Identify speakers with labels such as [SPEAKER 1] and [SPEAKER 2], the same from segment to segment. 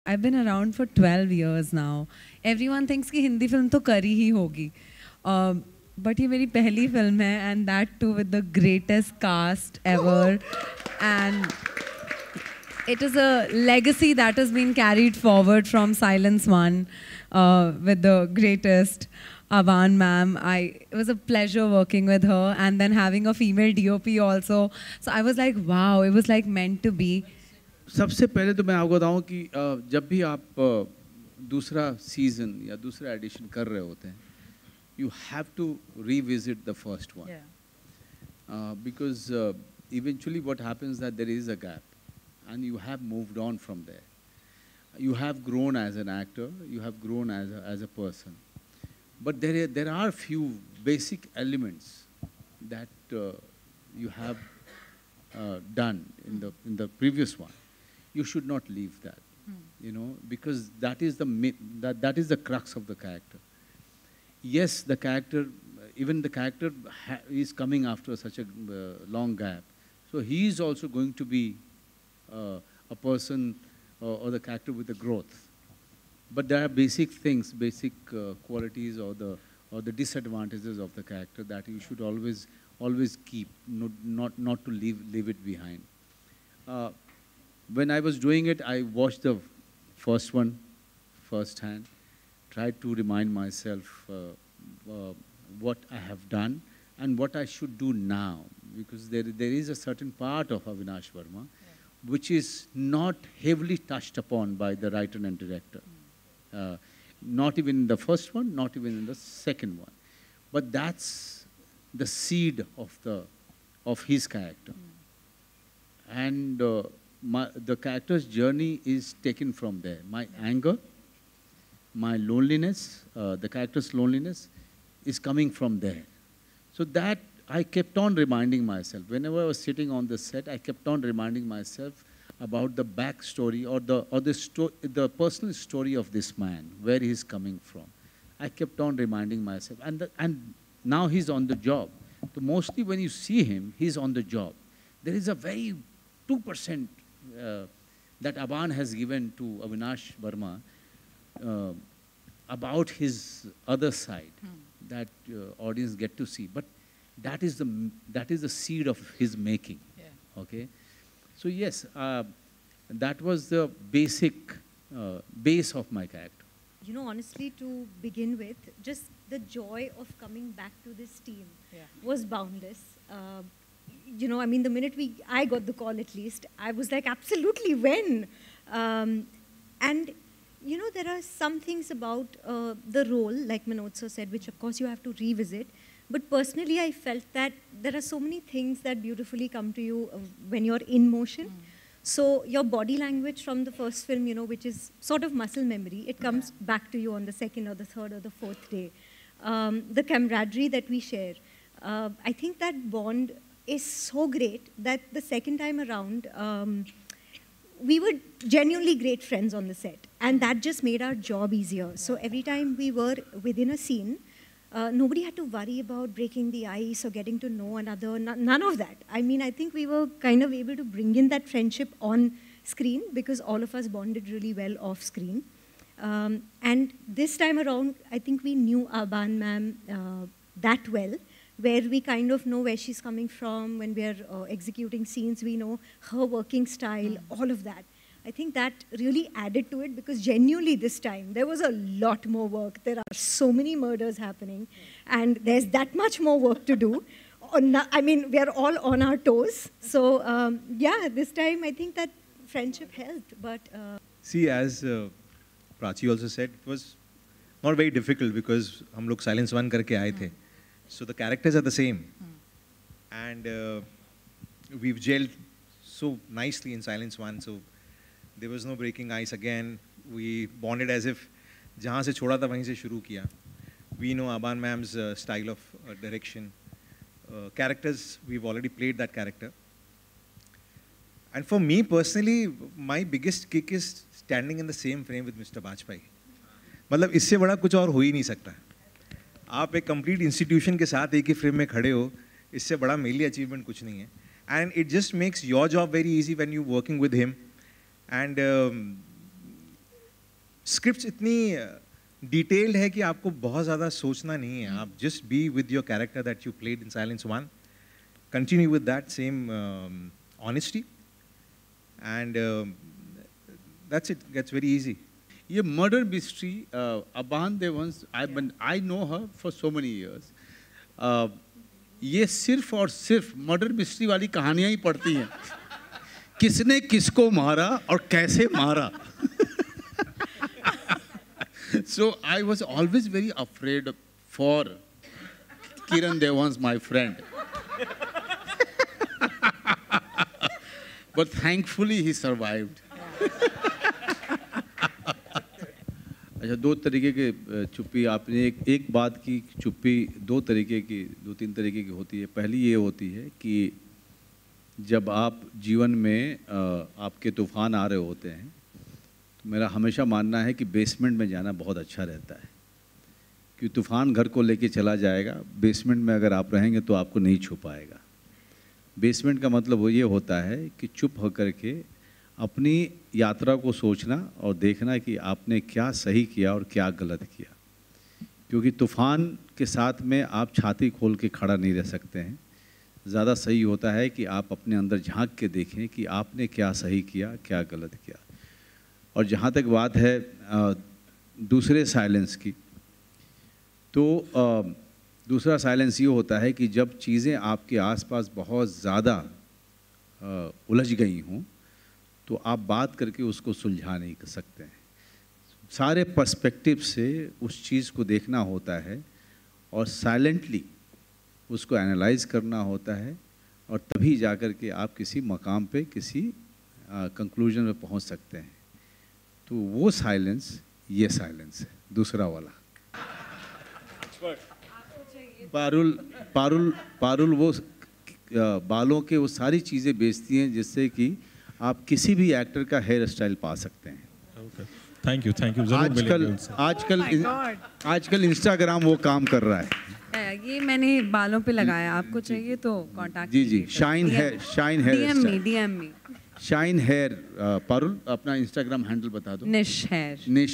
[SPEAKER 1] I've been around for 12 years now. Everyone thinks कि Hindi film तो करी ही होगी. But ये मेरी पहली फिल्म है, and that too with the greatest cast ever. And it is a legacy that has been carried forward from Silence One with the greatest Avan ma'am. It was a pleasure working with her, and then having a female DOP also. So I was like, wow, it was like meant to be.
[SPEAKER 2] सबसे पहले तो मैं आपको बताऊं कि जब भी आप दूसरा सीजन या दूसरा एडिशन कर रहे होते हैं, you have to revisit the first one. Because eventually what happens that there is a gap and you have moved on from there. You have grown as an actor, you have grown as a person. But there are few basic elements that you have done in the previous one. You should not leave that, you know, because that is that is the crux of the character. Yes, the character, even the character is coming after such a long gap. So he is also going to be a person or the character with the growth. But there are basic things, basic qualities or the disadvantages of the character that you should always keep, not to leave it behind. When I was doing it, I watched the first one firsthand, tried to remind myself what I have done and what I should do now, because there is a certain part of Avinash Verma which is not heavily touched upon by the writer and director. Not even in the first one, not even in the second one. But that's the seed of his character. And the character's journey is taken from there. My anger, my loneliness, the character's loneliness is coming from there. So that I kept on reminding myself. Whenever I was sitting on the set, I kept on reminding myself about the backstory or the personal story of this man, where he's coming from. I kept on reminding myself. And now he's on the job. So mostly when you see him, he's on the job. There is a very 2% that Avan has given to Avinash Verma about his other side that audience get to see. But that is the seed of his making. Okay, so yes, that was the basic base of my character.
[SPEAKER 3] You know, honestly, to begin with, just the joy of coming back to this team was boundless. You know, I mean, the minute I got the call, at least, I was like, absolutely, when? And you know, there are some things about the role, like Manoj sir said, which of course you have to revisit. But personally, I felt that there are so many things that beautifully come to you when you're in motion. So your body language from the first film, you know, which is sort of muscle memory, it comes back to you on the second or the third or the fourth day. The camaraderie that we share, I think that bond is so great that the second time around, we were genuinely great friends on the set. And that just made our job easier. So every time we were within a scene, nobody had to worry about breaking the ice or getting to know another, none of that. I mean, I think we were kind of able to bring in that friendship on screen because all of us bonded really well off screen. And this time around, I think we knew Aban ma'am that well, where we kind of know where she's coming from. When we're executing scenes, we know her working style, all of that. I think that really added to it because genuinely this time, there was a lot more work. There are so many murders happening and there's that much more work to do. I mean, we are all on our toes. So yeah, this time I think that friendship helped. But
[SPEAKER 4] see, as Prachi also said, it was not very difficult because हम लोग Silence One करके आए थे. So the characters are the same. And we've gelled so nicely in Silence One. So there was no breaking ice again. We bonded as if जहाँ से छोड़ा था वहीं से शुरू किया. We know Aban ma'am's style of direction. Characters, we've already played that character. And for me personally, my biggest kick is standing in the same frame with Mr. Bajpayee. मतलब इससे बड़ा कुछ और हो ही नहीं सकता. आप एक complete institution के साथ एक ही frame में खड़े हो, इससे बड़ा मेरे लिए achievement कुछ नहीं है. And it just makes your job very easy when you're working with him. And scripts इतनी डिटेल्ड है कि आपको बहुत ज़्यादा सोचना नहीं है. आप just be with your character that you played in Silence 1, continue with that same honesty, and that's it, gets very easy.
[SPEAKER 2] ये murder mystery, Abaan Deohans, I know her for so many years. ये सिर्फ और सिर्फ मर्डर मिस्ट्री वाली कहानियां ही पढ़ती हैं. किसने किसको मारा और कैसे मारा. So I was always very afraid for Kiran Devans, my friend. But thankfully he survived. अच्छा, दो तरीके के चुप्पी आपने एक बात की. चुप्पी दो तीन तरीके की होती है. पहली ये होती है कि जब आप जीवन में आपके तूफान आ रहे होते हैं, तो मेरा हमेशा मानना है कि बेसमेंट में जाना बहुत अच्छा रहता है, क्योंकि तूफान घर को लेके चला जाएगा. बेसमेंट में अगर आप रहेंगे तो आपको नहीं छू पाएगा. बेसमेंट का मतलब वो ये होता है कि चुप होकर के अपनी यात्रा को सोचना और देखना कि आपने क्या सही किया और क्या गलत किया. क्योंकि तूफान के साथ में आप छाती खोल के खड़ा नहीं रह सकते हैं. ज़्यादा सही होता है कि आप अपने अंदर झांक के देखें कि आपने क्या सही किया, क्या गलत किया. और जहाँ तक बात है दूसरे साइलेंस की, तो दूसरा साइलेंस ये होता है कि जब चीज़ें आपके आसपास बहुत ज़्यादा उलझ गई हों, तो आप बात करके उसको सुलझा नहीं कर सकते हैं. सारे पर्सपेक्टिव से उस चीज़ को देखना होता है और साइलेंटली उसको एनालाइज करना होता है, और तभी जाकर के आप किसी मकाम पे किसी कंक्लूजन में पहुंच सकते हैं. तो वो साइलेंस ये साइलेंस है, दूसरा वाला. पारुल वो बालों के वो सारी चीज़ें बेचती हैं जिससे कि आप किसी भी एक्टर का हेयर स्टाइल पा सकते हैं.
[SPEAKER 5] Thank you.
[SPEAKER 2] आजकल इंस्टाग्राम वो काम कर रहा है.
[SPEAKER 1] ये मैंने बालों पे लगाया, आपको चाहिए तो कांटेक्ट.
[SPEAKER 2] जी, shine here.
[SPEAKER 1] DM me.
[SPEAKER 2] Shine here. Parul, अपना इंस्टाग्राम हैंडल बता दो.
[SPEAKER 1] निश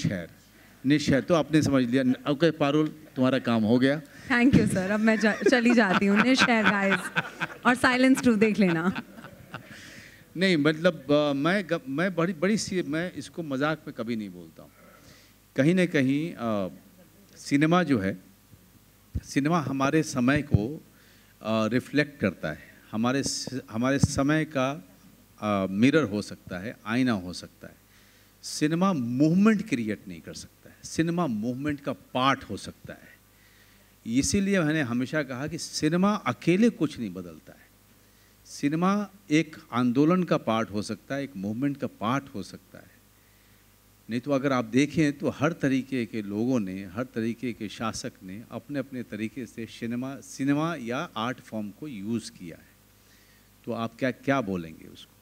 [SPEAKER 1] हेयर.
[SPEAKER 2] तो आपने समझ लिया. ओके पारुल, तुम्हारा काम हो गया.
[SPEAKER 1] Thank you sir. अब मैं चली जाती हूँ. निश हेयर गाइस, और साइलेंस 2 देख लेना.
[SPEAKER 2] नहीं मतलब मैं बड़ी सी, मैं इसको मजाक में कभी नहीं बोलता हूँ. कहीं ना कहीं सिनेमा जो है, सिनेमा हमारे समय को रिफ्लेक्ट करता है. हमारे समय का मिरर हो सकता है, आईना हो सकता है. सिनेमा मूवमेंट क्रिएट नहीं कर सकता है, सिनेमा मूवमेंट का पार्ट हो सकता है. इसीलिए मैंने हमेशा कहा कि सिनेमा अकेले कुछ नहीं बदलता है. सिनेमा एक आंदोलन का पार्ट हो सकता है, एक मूवमेंट का पार्ट हो सकता है. नहीं तो अगर आप देखें तो हर तरीके के लोगों ने, हर तरीके के शासक ने अपने अपने तरीके से सिनेमा या आर्ट फॉर्म को यूज़ किया है. तो आप क्या बोलेंगे उसको,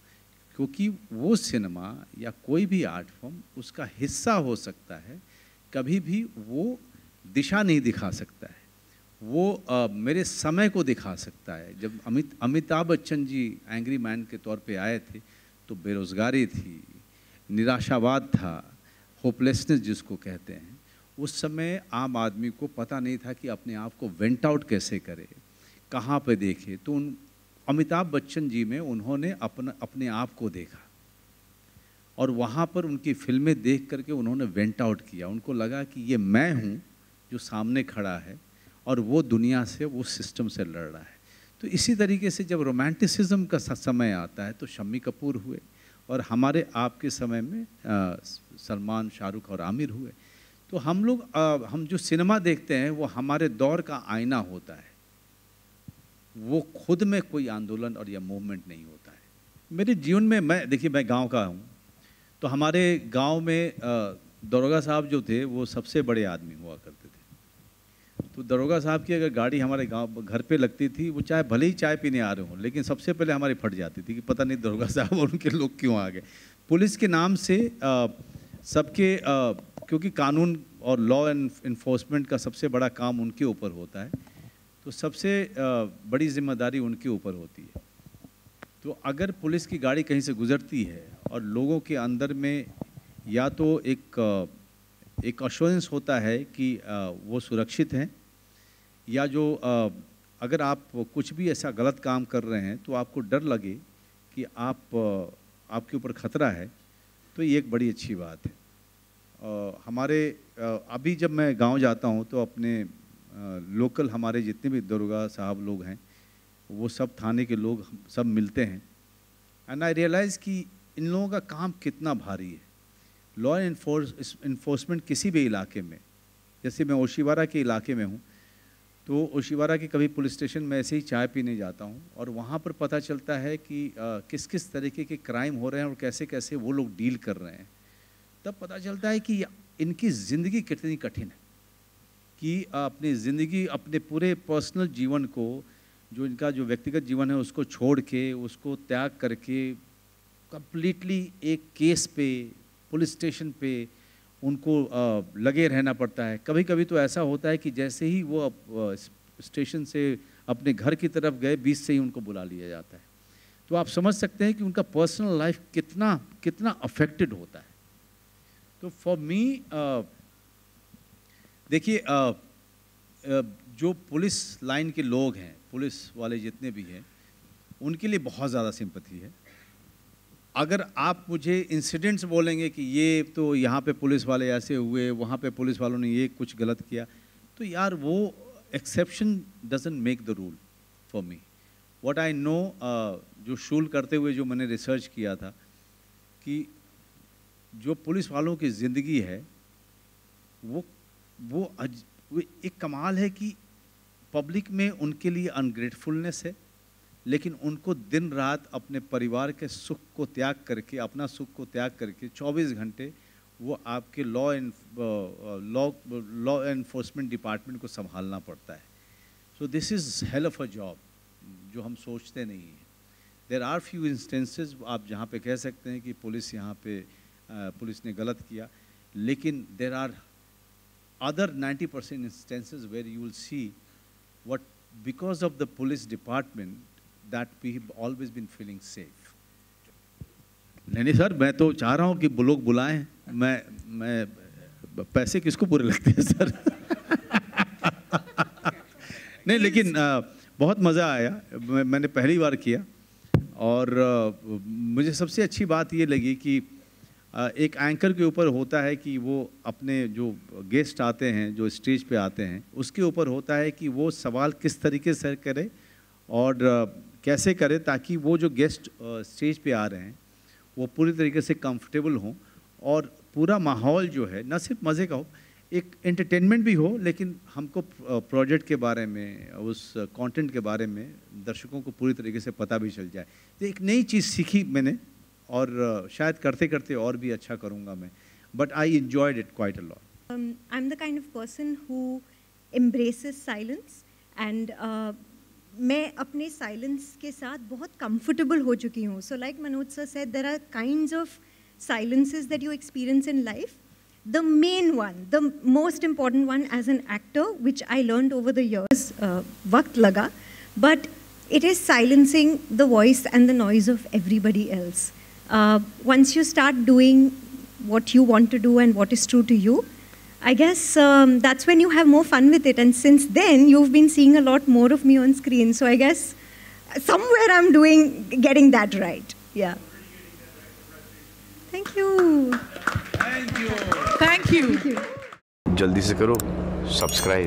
[SPEAKER 2] क्योंकि वो सिनेमा या कोई भी आर्ट फॉर्म उसका हिस्सा हो सकता है, कभी भी वो दिशा नहीं दिखा सकता है. वो मेरे समय को दिखा सकता है. जब अमिताभ बच्चन जी एंग्री मैन के तौर पे आए थे तो बेरोज़गारी थी, निराशावाद था, होपलेसनेस जिसको कहते हैं. उस समय आम आदमी को पता नहीं था कि अपने आप को वेंट आउट कैसे करे, कहाँ पे देखे. तो अमिताभ बच्चन जी में उन्होंने अपने आप को देखा, और वहाँ पर उनकी फिल्में देख करके उन्होंने वेंट आउट किया. उनको लगा कि ये मैं हूँ जो सामने खड़ा है, और वो दुनिया से, वो सिस्टम से लड़ रहा है. तो इसी तरीके से जब रोमांटिसिज्म का समय आता है तो शम्मी कपूर हुए, और हमारे आपके समय में सलमान, शाहरुख और आमिर हुए. तो हम जो सिनेमा देखते हैं वो हमारे दौर का आईना होता है. वो खुद में कोई आंदोलन और या मूवमेंट नहीं होता है. मेरे जीवन में मैं गांव का हूँ, तो हमारे गांव में दरोगा साहब जो थे वो सबसे बड़े आदमी हुआ करते थे. तो दरोगा साहब की अगर गाड़ी हमारे गांव घर पे लगती थी, वो चाहे भले ही चाय पीने आ रहे हों, लेकिन सबसे पहले हमारी फट जाती थी कि पता नहीं दरोगा साहब और उनके लोग क्यों आ गए. पुलिस के नाम से सबके, क्योंकि कानून और लॉ एंड इन्फोर्समेंट का सबसे बड़ा काम उनके ऊपर होता है, तो सबसे बड़ी जिम्मेदारी उनके ऊपर होती है. तो अगर पुलिस की गाड़ी कहीं से गुजरती है और लोगों के अंदर में या तो एक एक अश्योरेंस होता है कि वो सुरक्षित हैं, या जो अगर आप कुछ भी ऐसा गलत काम कर रहे हैं तो आपको डर लगे कि आपके ऊपर खतरा है, तो ये एक बड़ी अच्छी बात है। हमारे अभी जब मैं गांव जाता हूं तो अपने लोकल हमारे जितने भी दरोगा साहब लोग हैं वो सब थाने के लोग सब मिलते हैं, एंड आई रियलाइज़ कि इन लोगों का काम कितना भारी है। लॉ इन्फोर्समेंट किसी भी इलाके में, जैसे मैं ओशिवारा के इलाके में हूँ, तो ओशिवारा के कभी पुलिस स्टेशन में ऐसे ही चाय पीने जाता हूँ और वहाँ पर पता चलता है कि किस किस तरीके के क्राइम हो रहे हैं और कैसे कैसे वो लोग डील कर रहे हैं। तब पता चलता है कि इनकी ज़िंदगी कितनी कठिन है, कि अपनी ज़िंदगी, अपने पूरे पर्सनल जीवन को, जो इनका जो व्यक्तिगत जीवन है उसको छोड़ के, उसको त्याग करके कंप्लीटली एक केस पे, पुलिस स्टेशन पे उनको लगे रहना पड़ता है। कभी कभी तो ऐसा होता है कि जैसे ही वो स्टेशन से अपने घर की तरफ गए, बीच से ही उनको बुला लिया जाता है। तो आप समझ सकते हैं कि उनका पर्सनल लाइफ कितना कितना अफेक्टेड होता है। तो फॉर मी देखिए, जो पुलिस लाइन के लोग हैं, पुलिस वाले जितने भी हैं, उनके लिए बहुत ज़्यादा सिंपैथी है। अगर आप मुझे इंसिडेंट्स बोलेंगे कि ये तो यहाँ पे पुलिस वाले ऐसे हुए, वहाँ पे पुलिस वालों ने ये कुछ गलत किया, तो यार वो exception doesn't make the rule for me. What I know, जो शूल करते हुए जो मैंने रिसर्च किया था, कि जो पुलिस वालों की ज़िंदगी है वो एक कमाल है कि पब्लिक में उनके लिए अनग्रेटफुलनेस है, लेकिन उनको दिन रात अपने परिवार के सुख को त्याग करके, अपना सुख को त्याग करके 24 घंटे वो आपके लॉ एनफोर्समेंट डिपार्टमेंट को संभालना पड़ता है। So this is hell of a job, जो हम सोचते नहीं हैं। देयर आर फ्यू इंस्टेंसेस आप जहाँ पे कह सकते हैं कि पुलिस यहाँ पे पुलिस ने गलत किया, लेकिन there are other 90% instances where you will see what, because of the police department, that we have always been feeling safe. नहीं सर, मैं तो चाह रहा हूँ कि लोग बुलाएं, मैं पैसे किसको पूरे लगते हैं सर। नहीं, लेकिन बहुत मज़ा आया, मैंने पहली बार किया, और मुझे सबसे अच्छी बात ये लगी कि एक एंकर के ऊपर होता है कि वो अपने जो गेस्ट आते हैं, जो स्टेज पे आते हैं, उसके ऊपर होता है कि वो सवाल किस तरीके से करे और कैसे करे, ताकि वो जो गेस्ट स्टेज पे आ रहे हैं वो पूरी तरीके से कंफर्टेबल हों, और पूरा माहौल जो है न सिर्फ मज़े का हो, एक एंटरटेनमेंट भी हो, लेकिन हमको प्रोजेक्ट के बारे में, उस कंटेंट के बारे में दर्शकों को पूरी तरीके से पता भी चल जाए। तो एक नई चीज़ सीखी मैंने, और शायद करते करते और भी अच्छा करूँगा मैं, but I enjoyed it quite a lot.
[SPEAKER 3] I am the kind of person who embraces silence, and मैं अपने साइलेंस के साथ बहुत कंफर्टेबल हो चुकी हूँ। So like Manoj sir said, there are kinds of silences that you experience in life. The main one, the most important one as an actor, which I learned over the years, waqt laga, but it is silencing the voice and the noise of everybody else. Once you start doing what you want to do and what is true to you, I guess that's when you have more fun with it. And since then, you've been seeing a lot more of me on screen. So I guess somewhere I'm getting that right. Yeah. Thank you.
[SPEAKER 5] Thank you.
[SPEAKER 6] जल्दी से करो subscribe.